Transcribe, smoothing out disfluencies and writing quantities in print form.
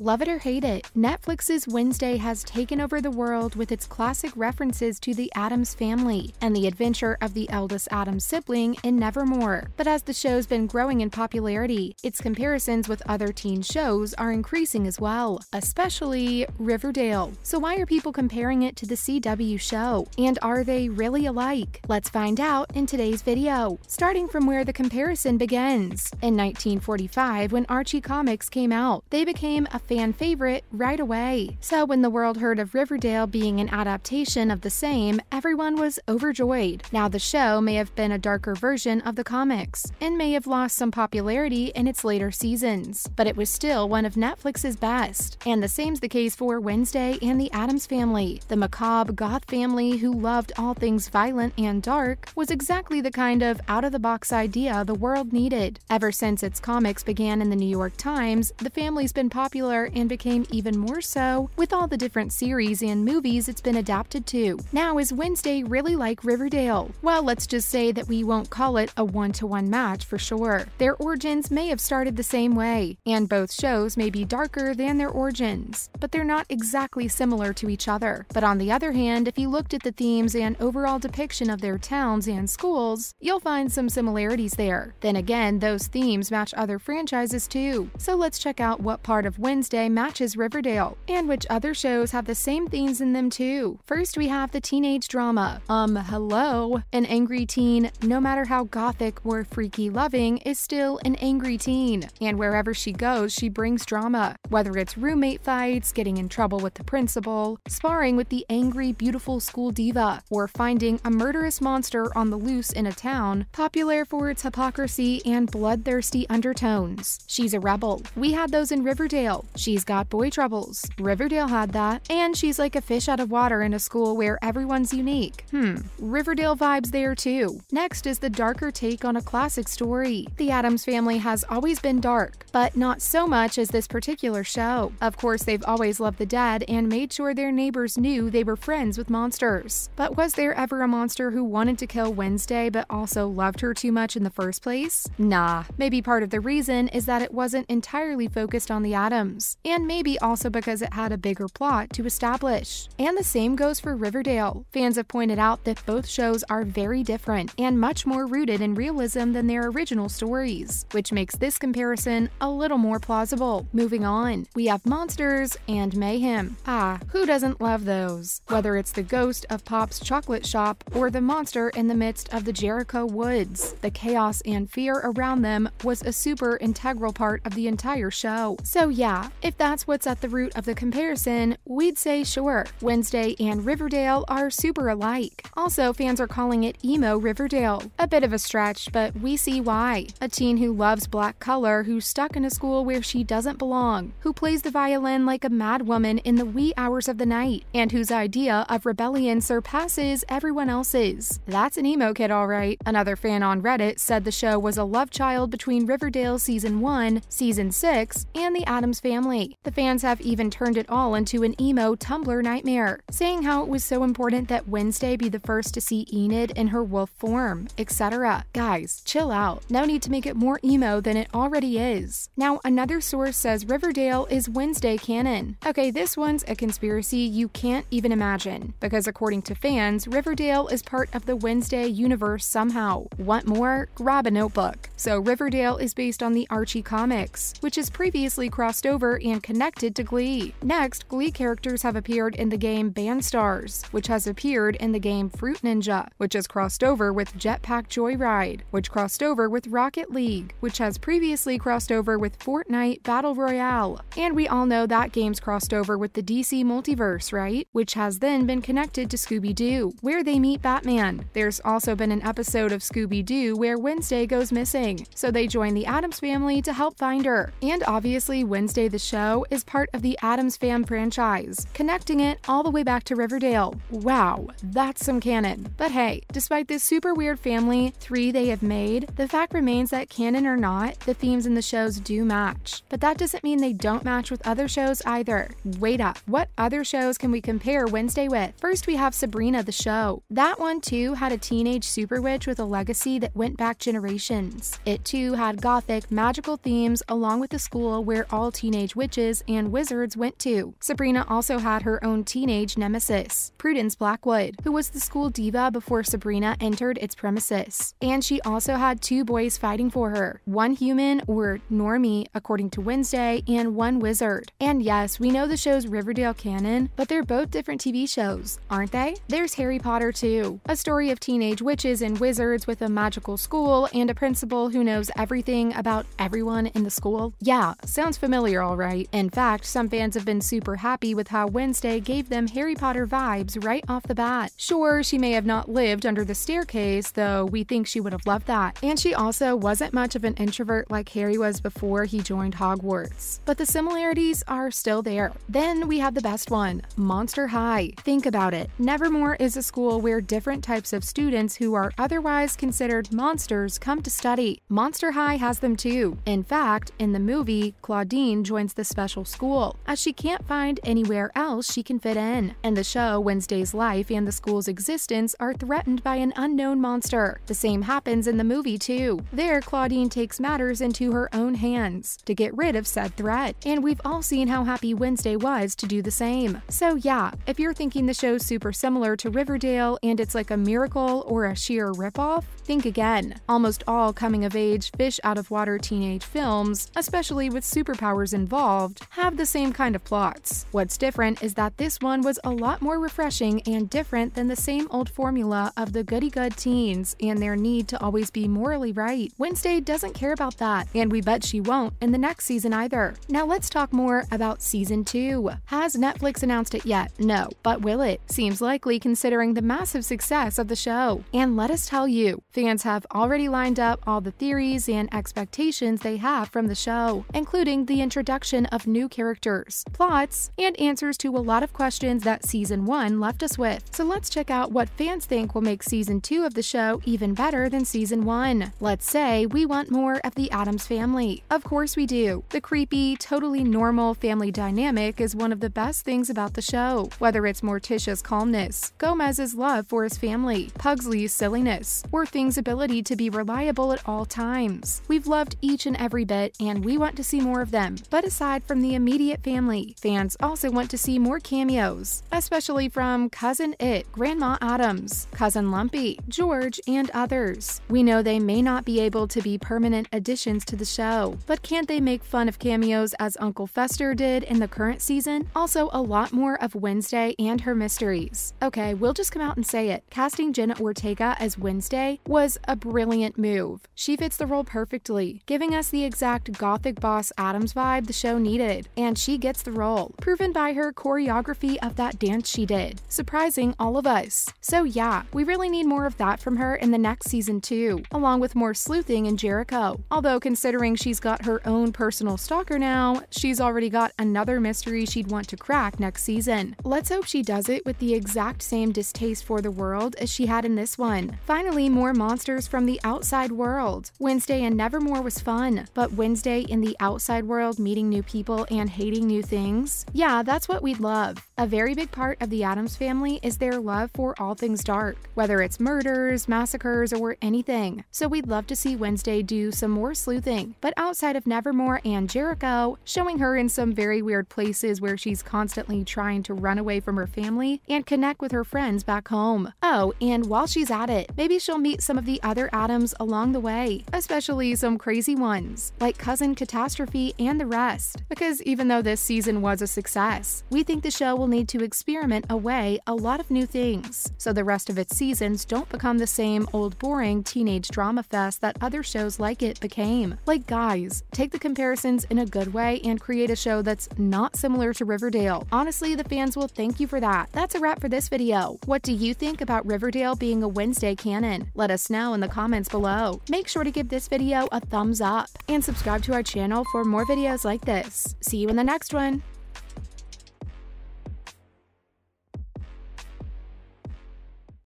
Love it or hate it, Netflix's Wednesday has taken over the world with its classic references to the Addams family and the adventure of the eldest Addams sibling in Nevermore. But as the show's been growing in popularity, its comparisons with other teen shows are increasing as well, especially Riverdale. So why are people comparing it to the CW show? And are they really alike? Let's find out in today's video. Starting from where the comparison begins. In 1945, when Archie comics came out, they became a fan favorite right away. So when the world heard of Riverdale being an adaptation of the same, everyone was overjoyed. Now the show may have been a darker version of the comics, and may have lost some popularity in its later seasons, but it was still one of Netflix's best. And the same's the case for Wednesday and the Addams family. The macabre goth family who loved all things violent and dark was exactly the kind of out-of-the-box idea the world needed. Ever since its comics began in the New York Times, the family's been popular and became even more so with all the different series and movies it's been adapted to. Now, is Wednesday really like Riverdale? Well, let's just say that we won't call it a one-to-one match for sure. Their origins may have started the same way, and both shows may be darker than their origins, but they're not exactly similar to each other. But on the other hand, if you looked at the themes and overall depiction of their towns and schools, you'll find some similarities there. Then again, those themes match other franchises too. So let's check out what part of Wednesday matches Riverdale, and which other shows have the same themes in them too. First, we have the teenage drama. Hello? An angry teen, no matter how gothic or freaky loving, is still an angry teen. And wherever she goes, she brings drama. Whether it's roommate fights, getting in trouble with the principal, sparring with the angry, beautiful school diva, or finding a murderous monster on the loose in a town, popular for its hypocrisy and bloodthirsty undertones. She's a rebel. We had those in Riverdale. She's got boy troubles. Riverdale had that. And she's like a fish out of water in a school where everyone's unique. Riverdale vibes there too. Next is the darker take on a classic story. The Addams family has always been dark, but not so much as this particular show. Of course, they've always loved the dead and made sure their neighbors knew they were friends with monsters. But was there ever a monster who wanted to kill Wednesday but also loved her too much in the first place? Nah. Maybe part of the reason is that it wasn't entirely focused on the Addams, and maybe also because it had a bigger plot to establish. And the same goes for Riverdale. Fans have pointed out that both shows are very different and much more rooted in realism than their original stories, which makes this comparison a little more plausible. Moving on, we have monsters and mayhem. Who doesn't love those? Whether it's the ghost of Pop's chocolate shop or the monster in the midst of the Jericho woods, the chaos and fear around them was a super integral part of the entire show. So yeah, if that's what's at the root of the comparison, we'd say sure, Wednesday and Riverdale are super alike. Also, fans are calling it emo Riverdale. A bit of a stretch, but we see why. A teen who loves black color, who's stuck in a school where she doesn't belong, who plays the violin like a mad woman in the wee hours of the night, and whose idea of rebellion surpasses everyone else's. That's an emo kid, alright. Another fan on Reddit said the show was a love child between Riverdale Season 1, Season 6, and the Addams family. The fans have even turned it all into an emo Tumblr nightmare, saying how it was so important that Wednesday be the first to see Enid in her wolf form, etc. Guys, chill out. No need to make it more emo than it already is. Now, another source says Riverdale is Wednesday canon. Okay, this one's a conspiracy you can't even imagine, because according to fans, Riverdale is part of the Wednesday universe somehow. Want more? Grab a notebook. So Riverdale is based on the Archie comics, which is previously crossed over and connected to Glee. Next, Glee characters have appeared in the game Bandstars, which has appeared in the game Fruit Ninja, which has crossed over with Jetpack Joyride, which crossed over with Rocket League, which has previously crossed over with Fortnite Battle Royale. And we all know that game's crossed over with the DC multiverse, right? Which has then been connected to Scooby-Doo, where they meet Batman. There's also been an episode of Scooby-Doo where Wednesday goes missing, so they join the Addams family to help find her. And obviously, Wednesday the show is part of the Addams Fam franchise, connecting it all the way back to Riverdale. Wow, that's some canon. But hey, despite this super weird family tree they have made, the fact remains that canon or not, the themes in the shows do match. But that doesn't mean they don't match with other shows either. Wait up, what other shows can we compare Wednesday with? First, we have Sabrina the show. That one too had a teenage super witch with a legacy that went back generations. It too had gothic, magical themes along with a school where all teenage teenage witches and wizards went to. Sabrina also had her own teenage nemesis, Prudence Blackwood, who was the school diva before Sabrina entered its premises. And she also had two boys fighting for her, one human or normie according to Wednesday, and one wizard. And yes, we know the show's Riverdale canon, but they're both different TV shows, aren't they? There's Harry Potter too, a story of teenage witches and wizards with a magical school and a principal who knows everything about everyone in the school. Yeah, sounds familiar, all right. In fact, some fans have been super happy with how Wednesday gave them Harry Potter vibes right off the bat. Sure, she may have not lived under the staircase, though we think she would have loved that. And she also wasn't much of an introvert like Harry was before he joined Hogwarts. But the similarities are still there. Then we have the best one, Monster High. Think about it. Nevermore is a school where different types of students who are otherwise considered monsters come to study. Monster High has them too. In fact, in the movie, Claudine joins the special school, as she can't find anywhere else she can fit in. In the show, Wednesday's life and the school's existence are threatened by an unknown monster. The same happens in the movie too. There, Claudine takes matters into her own hands to get rid of said threat, and we've all seen how happy Wednesday was to do the same. So yeah, if you're thinking the show's super similar to Riverdale and it's like a miracle or a sheer ripoff, think again. Almost all coming-of-age, fish-out-of-water teenage films, especially with superpowers involved, have the same kind of plots. What's different is that this one was a lot more refreshing and different than the same old formula of the goody-good teens and their need to always be morally right. Wednesday doesn't care about that, and we bet she won't in the next season either. Now let's talk more about Season 2. Has Netflix announced it yet? No, but will it? Seems likely considering the massive success of the show. And let us tell you, fans have already lined up all the theories and expectations they have from the show, including the introduction of new characters, plots, and answers to a lot of questions that Season 1 left us with. So let's check out what fans think will make Season 2 of the show even better than Season 1. Let's say we want more of the Addams family. Of course we do. The creepy, totally normal family dynamic is one of the best things about the show. Whether it's Morticia's calmness, Gomez's love for his family, Pugsley's silliness, or Thing's ability to be reliable at all times. We've loved each and every bit, and we want to see more of them. But aside from the immediate family, fans also want to see more cameos, especially from Cousin It, Grandma Addams, Cousin Lumpy, George, and others. We know they may not be able to be permanent additions to the show, but can't they make fun of cameos as Uncle Fester did in the current season? Also, a lot more of Wednesday and her mysteries. Okay, we'll just come out and say it. Casting Jenna Ortega as Wednesday was a brilliant move. She fits the role perfectly, giving us the exact gothic boss Addams vibe the show needed, and she gets the role, proven by her choreography of that dance she did, surprising all of us. So yeah, we really need more of that from her in the next season too, along with more sleuthing in Jericho. Although considering she's got her own personal stalker now, she's already got another mystery she'd want to crack next season. Let's hope she does it with the exact same distaste for the world as she had in this one. Finally, more monsters from the outside world. Wednesday and Nevermore was fun, but Wednesday in the outside world meeting new people and hating new things? Yeah, that's what we'd love. A very big part of the Addams family is their love for all things dark, whether it's murders, massacres, or anything. So we'd love to see Wednesday do some more sleuthing, but outside of Nevermore and Jericho, showing her in some very weird places where she's constantly trying to run away from her family and connect with her friends back home. Oh, and while she's at it, maybe she'll meet some of the other Addams along the way, especially some crazy ones, like Cousin Catastrophe and the rest. Because even though this season was a success, we think the show will need to experiment away a lot of new things, so the rest of its seasons don't become the same old boring teenage drama fest that other shows like it became. Like guys, take the comparisons in a good way and create a show that's not similar to Riverdale. Honestly, the fans will thank you for that. That's a wrap for this video. What do you think about Riverdale being a Wednesday canon? Let us know in the comments below. Make sure to give this video a thumbs up and subscribe to our channel for more videos like this. See you in the next one.